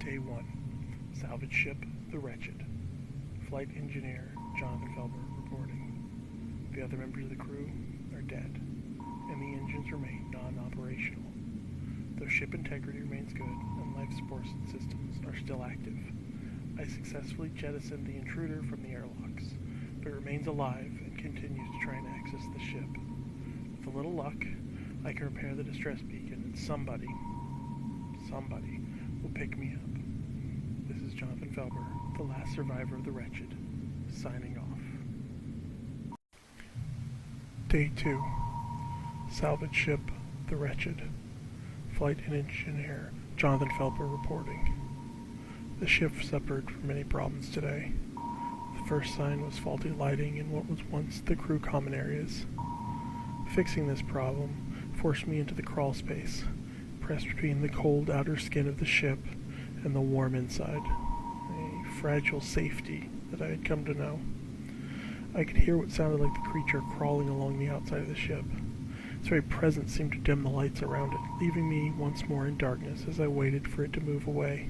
Day 1. Salvage ship The Wretched. Flight engineer Jonathan Felber reporting. The other members of the crew are dead, and the engines remain non-operational. Though ship integrity remains good and life support systems are still active, I successfully jettisoned the intruder from the airlocks, but it remains alive and continues to try and access the ship. With a little luck, I can repair the distress beacon and somebody will pick me up. This is Jonathan Felber, the last survivor of the Wretched, signing off. Day 2. Salvage ship The Wretched. Flight engineer Jonathan Felber reporting. The ship suffered from many problems today. The first sign was faulty lighting in what was once the crew common areas. Fixing this problem forced me into the crawl space, pressed between the cold outer skin of the ship and the warm inside, a fragile safety that I had come to know. I could hear what sounded like the creature crawling along the outside of the ship. Its very presence seemed to dim the lights around it, leaving me once more in darkness as I waited for it to move away.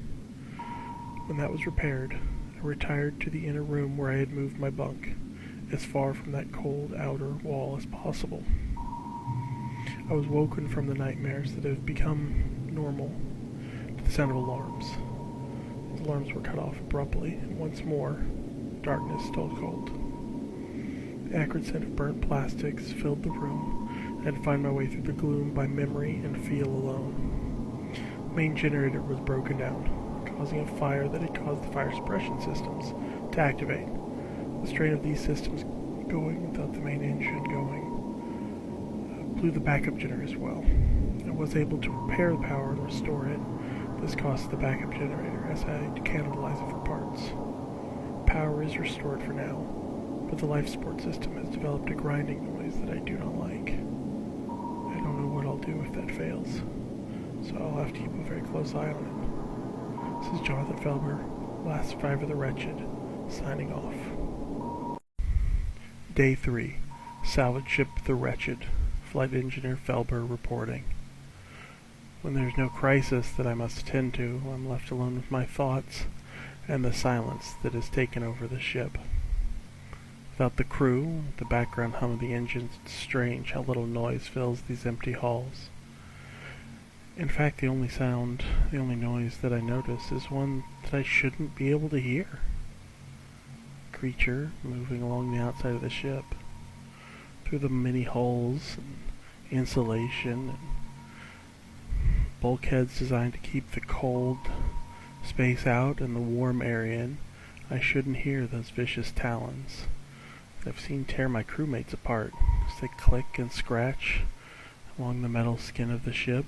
When that was repaired, I retired to the inner room where I had moved my bunk, as far from that cold outer wall as possible. I was woken from the nightmares that have become normal to the sound of alarms. The alarms were cut off abruptly, and once more, darkness stole cold. The acrid scent of burnt plastics filled the room. I had to find my way through the gloom by memory and feel alone. The main generator was broken down, causing a fire that had caused the fire suppression systems to activate. The strain of these systems going without the main engine going blew the backup generator as well. I was able to repair the power and restore it. This cost the backup generator as I had to cannibalize it for parts. Power is restored for now, but the life support system has developed a grinding noise that I do not like. I don't know what I'll do if that fails, so I'll have to keep a very close eye on it. This is Jonathan Felber, last survivor of the Wretched, signing off. Day 3. Salvage ship The Wretched. Flight engineer Felber reporting. When there's no crisis that I must attend to, I'm left alone with my thoughts and the silence that has taken over the ship. Without the crew, the background hum of the engines, it's strange how little noise fills these empty halls. In fact, the only noise that I notice is one that I shouldn't be able to hear. A creature moving along the outside of the ship, through the many holes and insulation and bulkheads designed to keep the cold space out and the warm area in. I shouldn't hear those vicious talons that I've seen tear my crewmates apart as they click and scratch along the metal skin of the ship.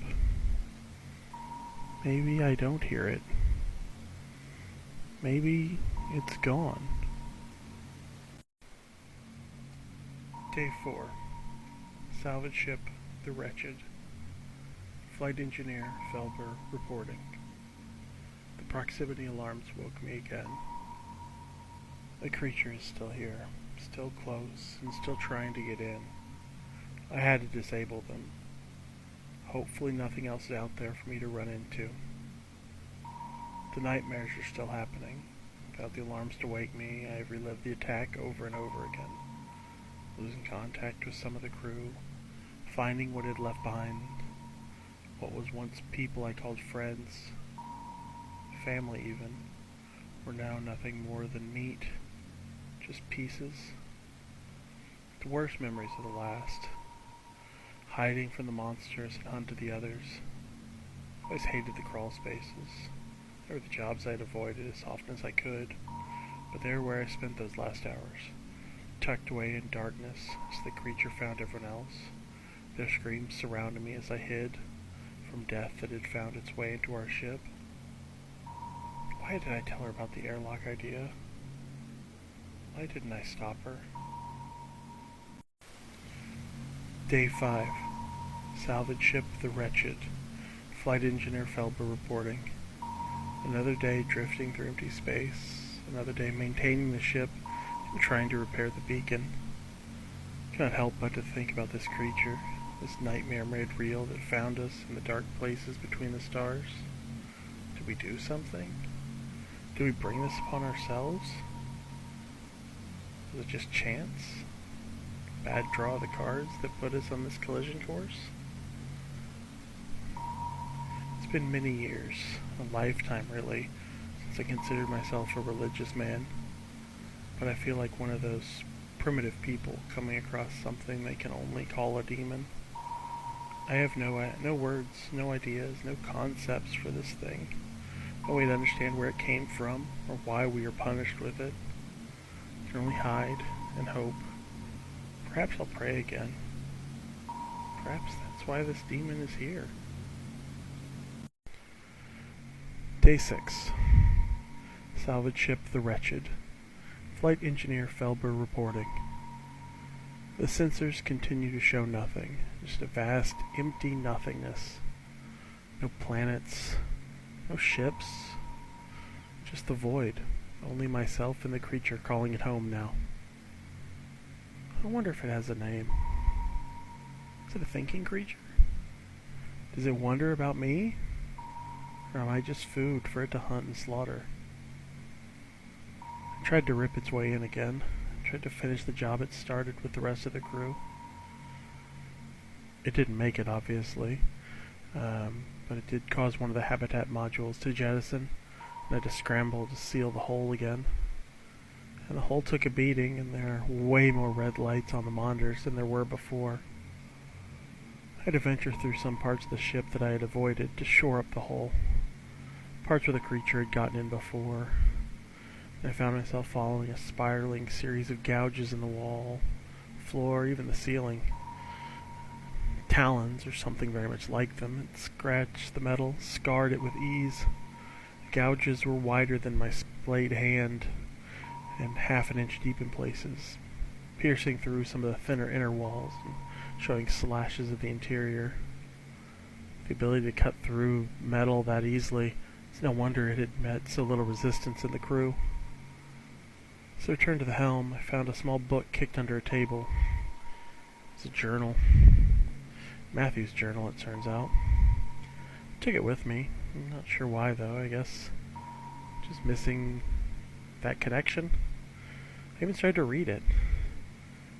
Maybe I don't hear it. Maybe it's gone. Day 4. Salvage ship The Wretched. Flight engineer Felber reporting. The proximity alarms woke me again. The creature is still here, still close, and still trying to get in. I had to disable them. Hopefully nothing else is out there for me to run into. The nightmares are still happening. Without the alarms to wake me, I have relived the attack over and over again. Losing contact with some of the crew, finding what had left behind, what was once people I called friends, family even, were now nothing more than meat, just pieces. The worst memories of the last, hiding from the monsters that hunted the others. I always hated the crawl spaces. They were the jobs I'd avoided as often as I could, but they were where I spent those last hours. Tucked away in darkness as the creature found everyone else. Their screams surrounded me as I hid from death that had found its way into our ship. Why did I tell her about the airlock idea? Why didn't I stop her? Day 5. Salvage ship The Wretched. Flight engineer Felber reporting. Another day drifting through empty space. Another day maintaining the ship and trying to repair the beacon. I cannot help but to think about this creature, this nightmare made real that found us in the dark places between the stars. To we do something? Do we bring this upon ourselves? Was it just chance? Bad draw of the cards that put us on this collision course? It's been many years, a lifetime really, since I considered myself a religious man. But I feel like one of those primitive people coming across something they can only call a demon. I have no words, no ideas, no concepts for this thing. No way to understand where it came from or why we are punished with it. I can only hide and hope. Perhaps I'll pray again. Perhaps that's why this demon is here. Day 6. Salvage ship The Wretched. Flight Engineer Felber reporting. The sensors continue to show nothing. Just a vast, empty nothingness. No planets, no ships, just the void. Only myself and the creature calling it home now. I wonder if it has a name. Is it a thinking creature? Does it wonder about me? Or am I just food for it to hunt and slaughter? I tried to rip its way in again. I tried to finish the job it started with the rest of the crew. It didn't make it, obviously, but it did cause one of the habitat modules to jettison, and I had to scramble to seal the hole again. And the hole took a beating, and there are way more red lights on the monitors than there were before. I had to venture through some parts of the ship that I had avoided to shore up the hole. Parts where the creature had gotten in before. And I found myself following a spiraling series of gouges in the wall, floor, even the ceiling. Talons, or something very much like them, it scratched the metal, scarred it with ease. The gouges were wider than my splayed hand, and half an inch deep in places, piercing through some of the thinner inner walls and showing slashes of the interior. The ability to cut through metal that easily, it's no wonder it had met so little resistance in the crew. So I turned to the helm. I found a small book kicked under a table. It's a journal. Matthew's journal, it turns out. I took it with me. I'm not sure why, though. I guess just missing that connection. I even tried to read it.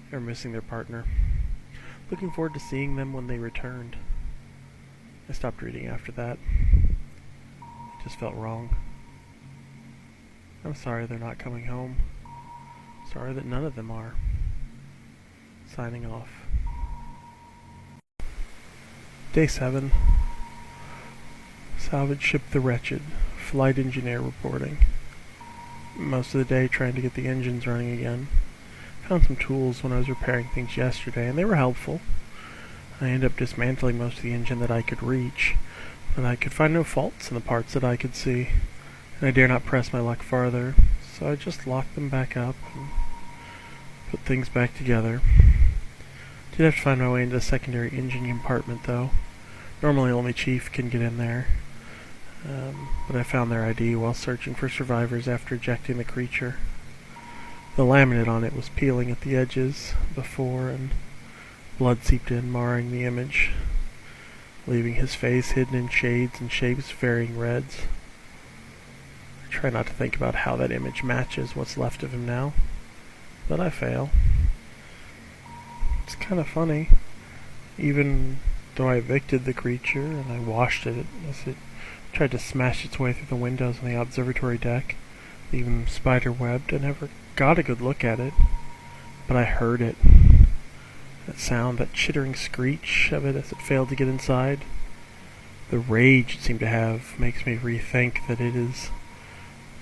They were missing their partner. Looking forward to seeing them when they returned. I stopped reading after that. It just felt wrong. I'm sorry they're not coming home. Sorry that none of them are. Signing off. Day 7. Salvage ship The Wretched. Flight engineer reporting. Most of the day trying to get the engines running again. Found some tools when I was repairing things yesterday, and they were helpful. I ended up dismantling most of the engine that I could reach, but I could find no faults in the parts that I could see, and I dare not press my luck farther, so I just locked them back up and put things back together. Did have to find my way into the secondary engine compartment, though. Normally only Chief can get in there, but I found their ID while searching for survivors after ejecting the creature. The laminate on it was peeling at the edges before, and blood seeped in, marring the image, leaving his face hidden in shades and shapes varying reds. I try not to think about how that image matches what's left of him now, but I fail. It's kind of funny. Even though I evicted the creature and I washed it as it tried to smash its way through the windows on the observatory deck, leaving them spider-webbed, I never got a good look at it, but I heard it. That sound, that chittering screech of it as it failed to get inside. The rage it seemed to have makes me rethink that it is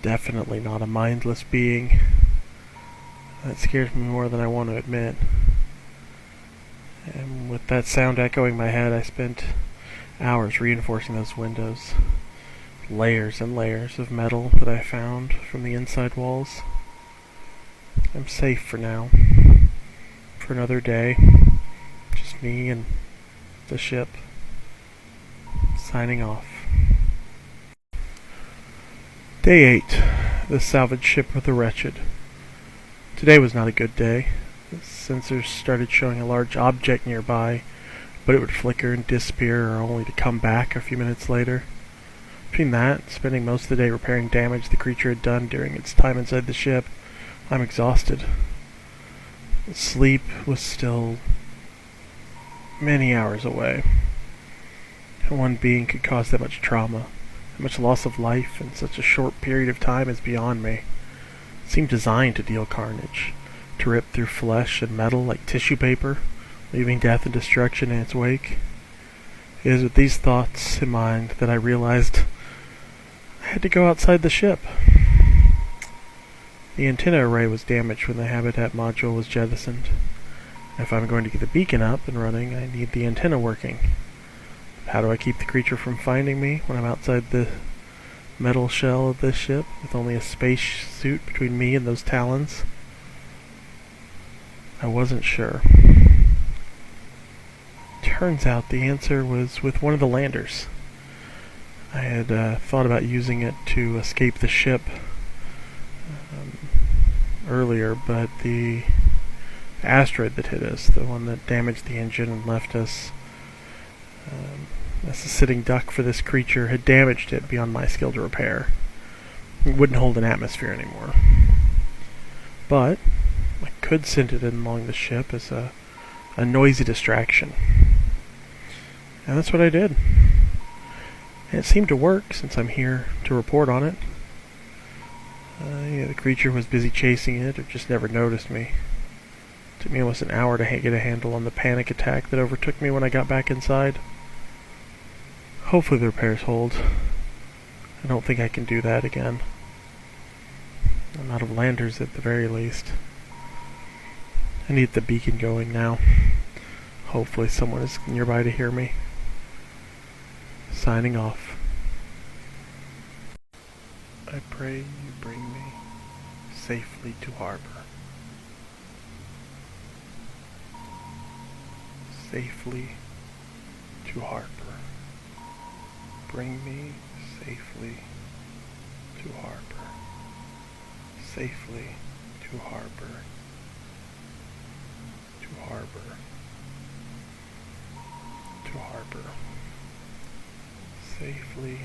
definitely not a mindless being. That scares me more than I want to admit. And with that sound echoing my head, I spent hours reinforcing those windows. Layers and layers of metal that I found from the inside walls. I'm safe for now. For another day. Just me and the ship. Signing off. Day 8. The salvage ship of The Wretched. Today was not a good day. The sensors started showing a large object nearby, but it would flicker and disappear, or only to come back a few minutes later. Between that and spending most of the day repairing damage the creature had done during its time inside the ship, I'm exhausted. Sleep was still many hours away. How one being could cause that much trauma, that much loss of life in such a short period of time is beyond me. It seemed designed to deal carnage, to rip through flesh and metal like tissue paper, leaving death and destruction in its wake. It is with these thoughts in mind that I realized I had to go outside the ship. The antenna array was damaged when the habitat module was jettisoned. If I'm going to get the beacon up and running, I need the antenna working. How do I keep the creature from finding me when I'm outside the metal shell of this ship, with only a space suit between me and those talons? I wasn't sure. Turns out the answer was with one of the landers. I had thought about using it to escape the ship earlier, but the asteroid that hit us, the one that damaged the engine and left us as a sitting duck for this creature, had damaged it beyond my skill to repair. It wouldn't hold an atmosphere anymore. But I could send it in along the ship as a noisy distraction. And that's what I did. And it seemed to work, since I'm here to report on it. The creature was busy chasing it, or just never noticed me. It took me almost an hour to get a handle on the panic attack that overtook me when I got back inside. Hopefully the repairs hold. I don't think I can do that again. I'm out of landers at the very least. I need the beacon going now. Hopefully someone is nearby to hear me. Signing off. I pray you bring me safely to harbor. Safely to harbor. Bring me safely to harbor. Safely to harbor. To harbor. To harbor. Safely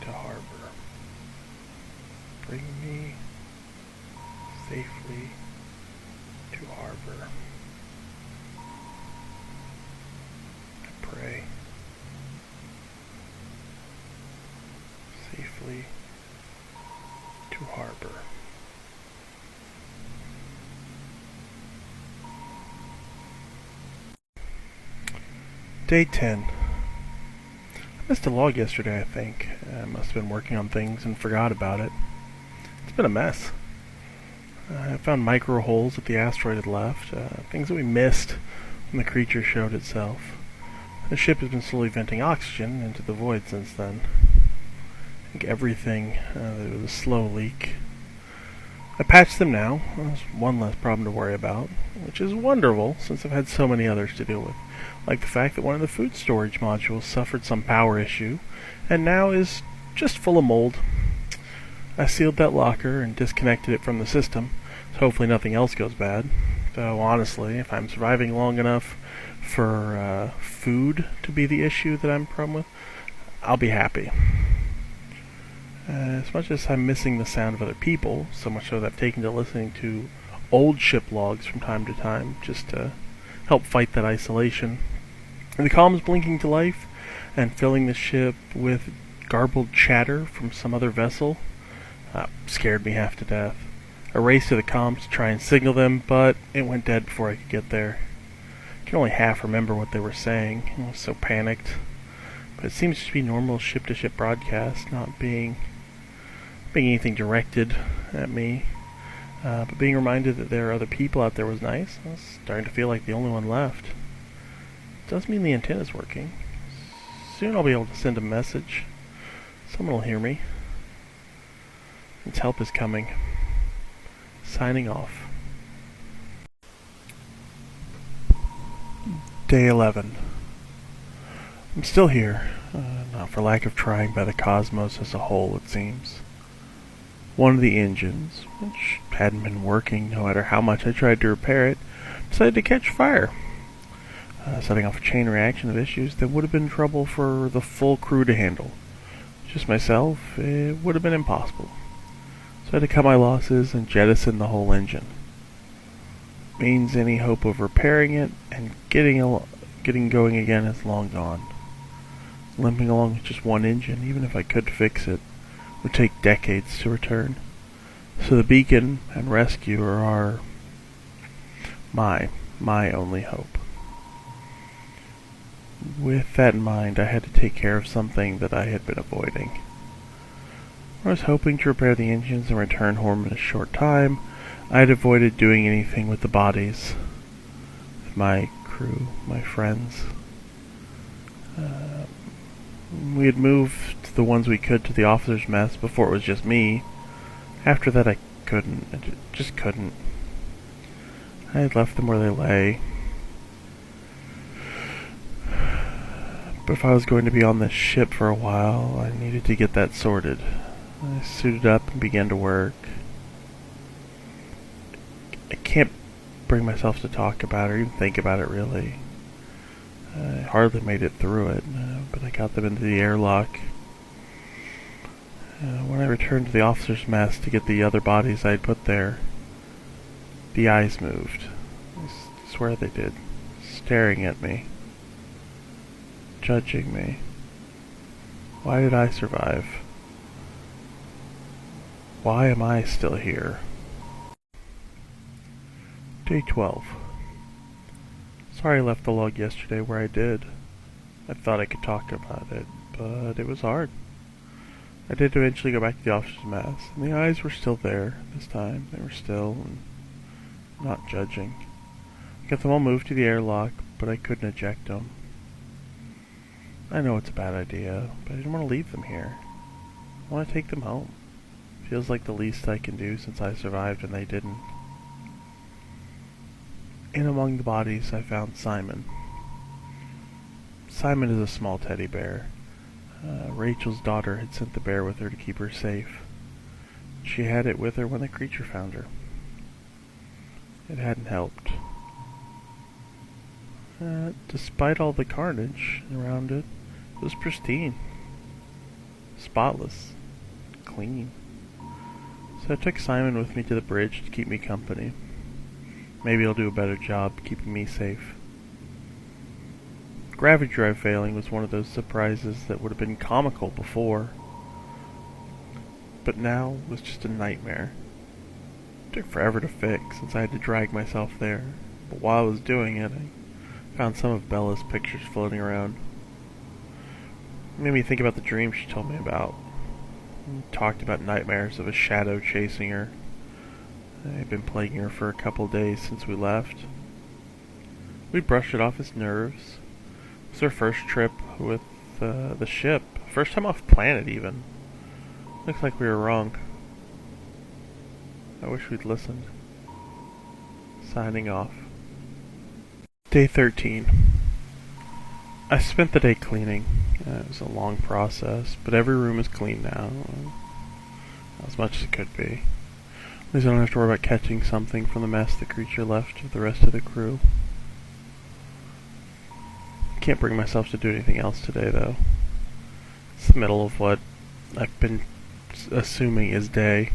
to harbor. Bring me safely to harbor. I pray. Safely to harbor. Day 10. I missed a log yesterday, I think. I must have been working on things and forgot about it. It's been a mess. I found micro holes that the asteroid had left, things that we missed when the creature showed itself. The ship has been slowly venting oxygen into the void since then. I think everything, there was a slow leak. I patched them now. There's one less problem to worry about, which is wonderful since I've had so many others to deal with. Like the fact that one of the food storage modules suffered some power issue, and now is just full of mold. I sealed that locker and disconnected it from the system, so hopefully nothing else goes bad. Though honestly, if I'm surviving long enough for food to be the issue that I'm prone with, I'll be happy. As much as I'm missing the sound of other people, so much so that I've taken to listening to old ship logs from time to time, just to help fight that isolation. And the comms blinking to life, and filling the ship with garbled chatter from some other vessel, scared me half to death. I raced to the comms to try and signal them, but it went dead before I could get there. I can only half remember what they were saying. I was so panicked. But it seems to be normal ship-to-ship broadcast, not being anything directed at me. But being reminded that there are other people out there was nice. I was starting to feel like the only one left. It does mean the antenna's working. Soon I'll be able to send a message. Someone will hear me. Its help is coming. Signing off. Day 11. I'm still here, not for lack of trying by the cosmos as a whole, it seems. One of the engines, which hadn't been working no matter how much I tried to repair it, decided to catch fire. setting off a chain reaction of issues that would have been trouble for the full crew to handle. Just myself, it would have been impossible. So I had to cut my losses and jettison the whole engine. Means any hope of repairing it and getting going again is long gone. Limping along with just one engine, even if I could fix it, would take decades to return. So the beacon and rescuer are my only hope. With that in mind, I had to take care of something that I had been avoiding. I was hoping to repair the engines and return home in a short time. I had avoided doing anything with the bodies of my crew, my friends. We had moved the ones we could to the officers' mess before it was just me. After that I couldn't. I just couldn't. I had left them where they lay. But if I was going to be on this ship for a while, I needed to get that sorted. I suited up and began to work. I can't bring myself to talk about it or even think about it, really. I hardly made it through it, but I got them into the airlock. When I returned to the officer's mess to get the other bodies I had put there, the eyes moved. I swear they did. Staring at me. Judging me. Why did I survive? Why am I still here? Day 12. Sorry I left the log yesterday where I did. I thought I could talk about it, but it was hard. I did eventually go back to the officer's mess, and the eyes were still there this time. They were still and not judging. I got them all moved to the airlock, but I couldn't eject them. I know it's a bad idea, but I didn't want to leave them here. I want to take them home. Feels like the least I can do since I survived and they didn't. In among the bodies, I found Simon. Simon is a small teddy bear. Rachel's daughter had sent the bear with her to keep her safe. She had it with her when the creature found her. It hadn't helped. Despite all the carnage around it, it was pristine. Spotless. Clean. So I took Simon with me to the bridge to keep me company. Maybe he'll do a better job keeping me safe. Gravity drive failing was one of those surprises that would have been comical before, but now was just a nightmare. It took forever to fix since I had to drag myself there, but while I was doing it, I found some of Bella's pictures floating around. It made me think about the dream she told me about. Talked about nightmares of a shadow chasing her. It had been plaguing her for a couple days since we left. We brushed it off as nerves. It was our first trip with the ship. First time off planet, even. Looks like we were wrong. I wish we'd listened. Signing off. Day 13. I spent the day cleaning. It was a long process, but every room is clean now. As much as it could be. At least I don't have to worry about catching something from the mess the creature left with the rest of the crew. Can't bring myself to do anything else today, though. It's the middle of what I've been assuming is day,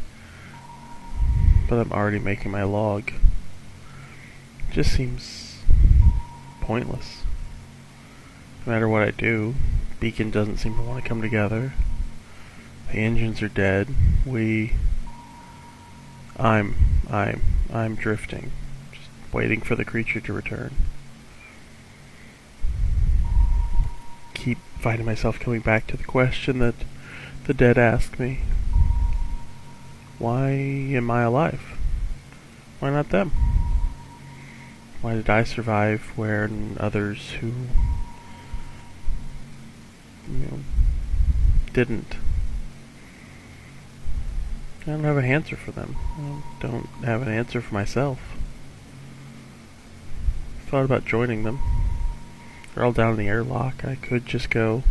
but I'm already making my log. It just seems pointless. No matter what I do, Beacon doesn't seem to want to come together. The engines are dead. I'm drifting, just waiting for the creature to return. Keep finding myself coming back to the question that the dead ask me. Why am I alive? Why not them? Why did I survive when others who, didn't? I don't have an answer for them. I don't have an answer for myself. Thought about joining them. They're all down in the airlock. I could just go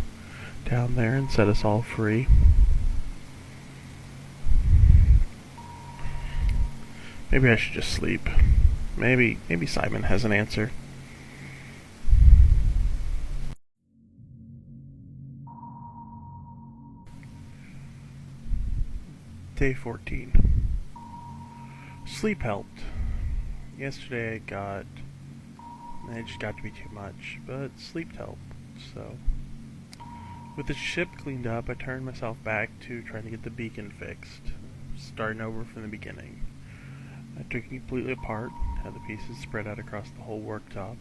down there and set us all free. Maybe I should just sleep. Maybe Simon has an answer. Day 14. Sleep helped. Yesterday it just got to be too much, but sleep helped, so. With the ship cleaned up, I turned myself back to trying to get the beacon fixed, starting over from the beginning. I took it completely apart, had the pieces spread out across the whole worktop,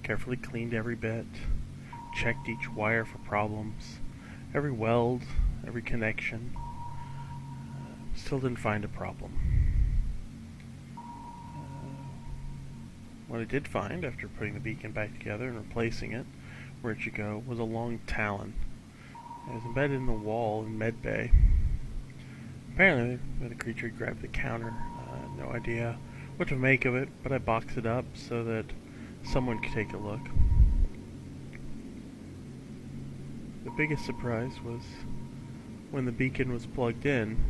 carefully cleaned every bit, checked each wire for problems, every weld, every connection. Still didn't find a problem. What I did find, after putting the beacon back together and replacing it where it should go, was a long talon. It was embedded in the wall in medbay. Apparently, the creature had grabbed the counter. No idea what to make of it, but I boxed it up so that someone could take a look. The biggest surprise was when the beacon was plugged in,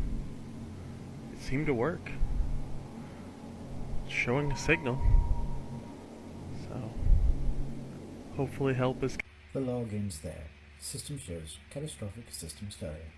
it seemed to work. It's showing a signal. So, hopefully help is... The log ends there. System shows catastrophic systems failure.